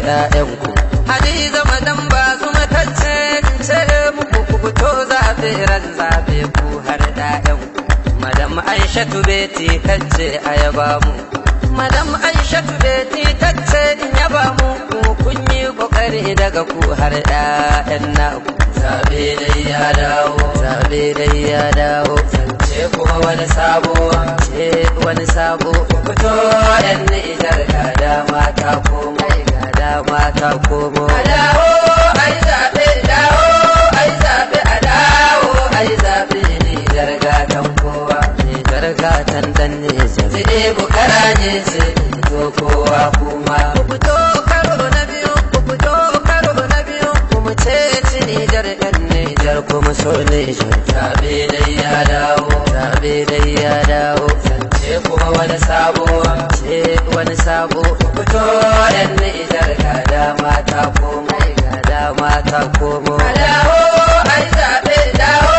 ƴaƴanku. Hadiza madan ba su matacce ce muku ku fito zaɓe ran zaɓe ku har ƴaƴanku. Madam Aishatu Beti tacce a yaba mu. Madam Aishatu Beti tacce in yaba mu kun yi kokari daga ku har ƴaƴan naku. Zaɓe dai ya dawo, zaɓe dai ya dawo. Zance kuma wani sabo, ce wani sabo. Fito ƴan Nijar ga dama ta komo, ga dama ta komo. A dawo ai zaɓe, dawo ai zaɓe, a dawo ai zaɓe. Nijar gatan kowa, Nijar gatan dan Nijar. Zai bukara ne ce, to kowa kuma. Ku fito karo na biyu, ku fito karo na biyu. Kuma ce Nijar ɗan Nijar kuma so Nijar. Zaɓe dai ya dawo, zaɓe dai ya dawo. Zance kuma wani sabo, ce wani sabo. Ku fito ɗan Nijar ga dama ta komo, ga dama ta komo. A dawo ai zaɓe, dawo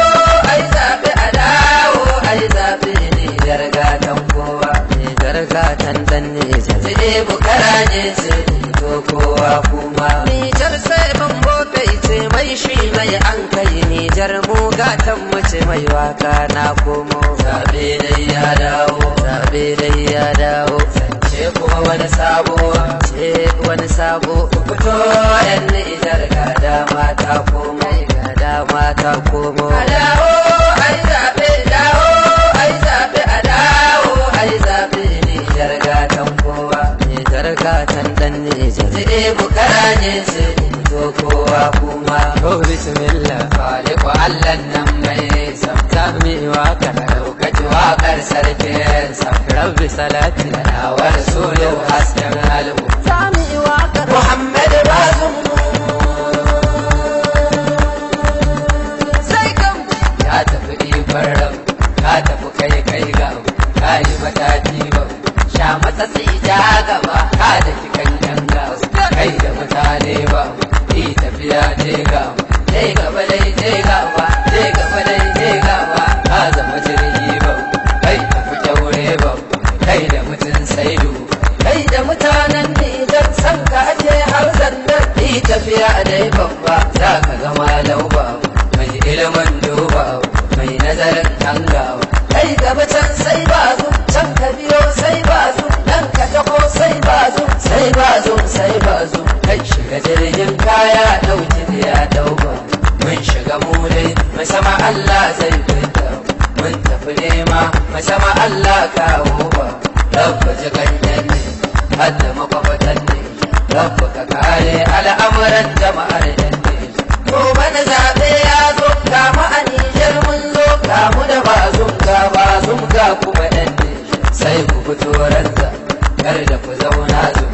ai zaɓe, a dawo ai zaɓe. Nijar gatan kowa, Nijar gatan dan Nijar. Zai bukara ne ce, to kowa kuma. Nijar sai ban bofe ce mai shi mai an kai. Nijar mu gatan mace mai waka na komo. Zaɓe dai ya dawo, zaɓe dai ya dawo. Zance kuma wani sabo, ce wani sabo. Fito yan Nijar ga dama ta komo, ga dama ta komo. A dawo ai zaɓe, dawo ai zaɓe, a dawo ai zaɓe. Nijar gatan kowa, Nijar gatan dan Nijar. Zai bukara ne ce, to kowa kuma. To bismillah, Khaliqu Allah nan mai sabta mi waka. Daukaci wakar sarkin sa. Rabbi salati ala wa rasulil hasken al'u. Sami wakar Muhammad Bazum. Sai kam ya tafi ikon ram, ka tafi kai ga ka yi mataki ba. Sha mata sai ja gaba, ka da kikan yanga. Kai da mutane ba, yi tafiya je ga. Je gaba dai je gaba, je gaba dai je gaba. Ka zama jirgi ba, kai tafi kyaure ba. Kai da mutum saidu, kai da mutanen Nijar san ka je har zandar. Yi tafiya dai babba, za ka zama lauba. Mai ilimin duba, mai nazarin hangawa. Kai gaba can sai bazu, can ka biyo sai bazu. Nan ka taho sai bazu, sai bazu, sai bazu. Kai shiga jirgin kaya ɗauki da ya ɗauka. Mun shiga mu dai, mai sama Allah zai fita. Mun tafi nema, mai sama Allah kawo ba. Rabba ji ganyen ne, hadda makwabatan ne. Rabba ka kare al'amuran jama'ar yan ne. Gobe na zaɓe ya zo, kama a Nijar mun zo. Kamu da bazum ga kuma yan ne. Sai ku fito ranta, kar da ku zauna zu.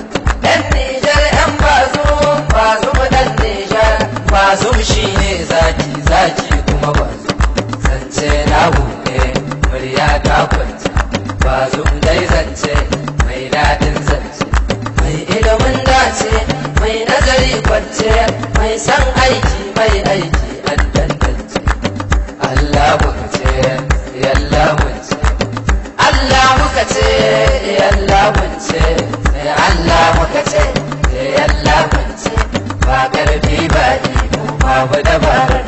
Yan Nijar yan bazum, bazum dan Nijar. Bazum shi ne zaki, zaki kuma bazum. Zance na buɗe, murya ta kwance. Bazum dai zance, mai daɗin zance. Mai ilimin dace, mai nazari kwance. Mai san aiki, mai aiki an tantance. Allah muka ce, yalla mun ce. Allah muka ce, yalla mun ce. Allah muka ce, yalla mun ce. Ba ƙarfi ba iko, babu dabarar.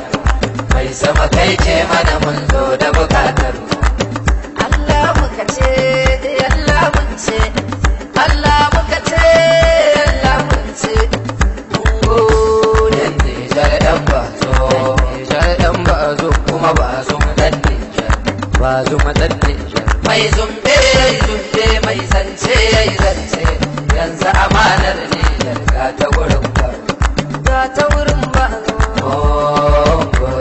Mai sama kai ce mana mun zo da bukatar. Allah muka ce, yalla mun ce. Allah muka ce, yalla mun ce. Mun gode Nijar ɗan bazo, Nijar ɗan bazo kuma bazo ɗan Nijar. Bazo ɗan Nijar. Mai zumbe yayi zumbe, mai zance yayi zance. Yanzu amanar Nijar ga ta wurin ba, ga ta wurin ba.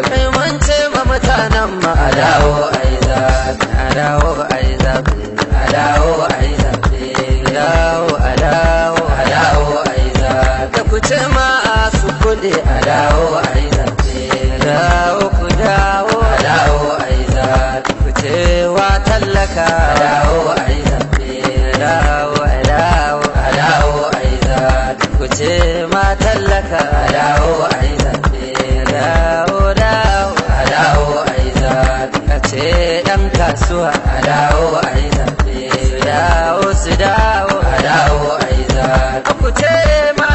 Kai mun ce ma mutanen ma a dawo ai zaɓe, a dawo ai zaɓe, a dawo ai zaɓe, a dawo a dawo a dawo ai zaɓe. Da ku ce ma a su kuɗe a dawo ai zaɓe, dawo ku dawo a dawo ai zaɓe. Ku ce wa tallaka a dawo ai zaɓe, dawo a dawo a dawo ai zaɓe. Ku ce ma tallaka a dawo ai zaɓe, dawo dawo a dawo ai zaɓe. Ka ce ɗan kasuwa a dawo ai zaɓe, su dawo a dawo ai zaɓe. Ku ce ma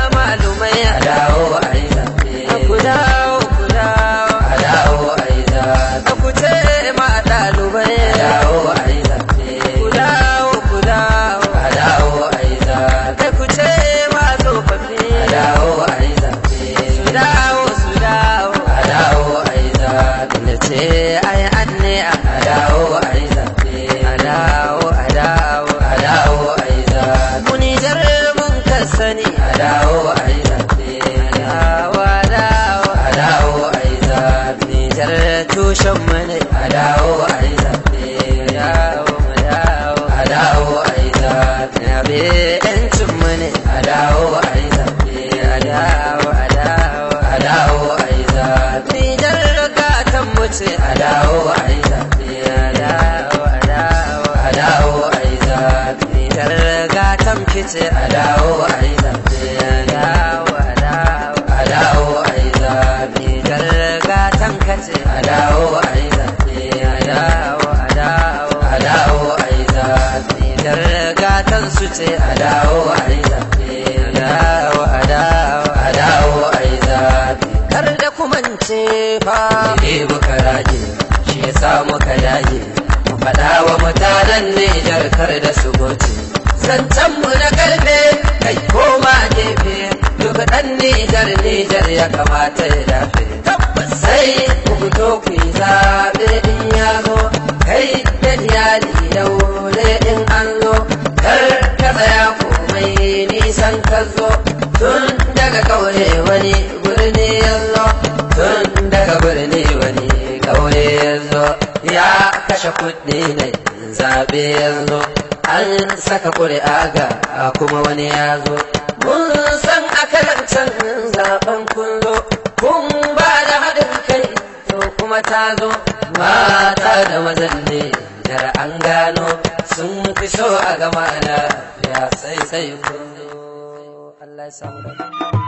dawo ai zaɓe a dawo ai zaɓe Nijar tushen mu ne a dawo ai zaɓe a dawo ai zaɓe Yabe ƴancin mu ne a dawo ai zaɓe a dawo ai zaɓe Nijar gatan mu ce a dawo ai zaɓe a dawo ai zaɓe Nijar gatan fice a dawo ai zaɓe a dawo ai zaɓe Nijar gatan kace a dawo ai zaɓe a dawo ai zaɓe Nijar gatan su ce a dawo ai zaɓe a dawo ai zaɓe kar da kumance fa ne muka rage shi yasa muka yage mu faɗa wa mutanen Nijar kar da su goce zancen mu na karfe kai koma gefe duk ɗan Nijar ya kamata ya dafe tabbas sai ku fito ku yi zaɓe in ya zo kai da iyali daure in an zo kar ka tsaya komai nisan ka zo tun daga ƙauye wani birni ya zo tun daga birni wani ƙauye ya zo ya kashe kuɗi ne zaɓe ya zo an saka ƙuri'a ga kuma wani ya zo mun san akalancan zaben kun zo kun ba da haɗin kai to kuma ta zo mata da mazan ne jar an gano sun fi so a gama lafiya sai kun zo Allah ya samu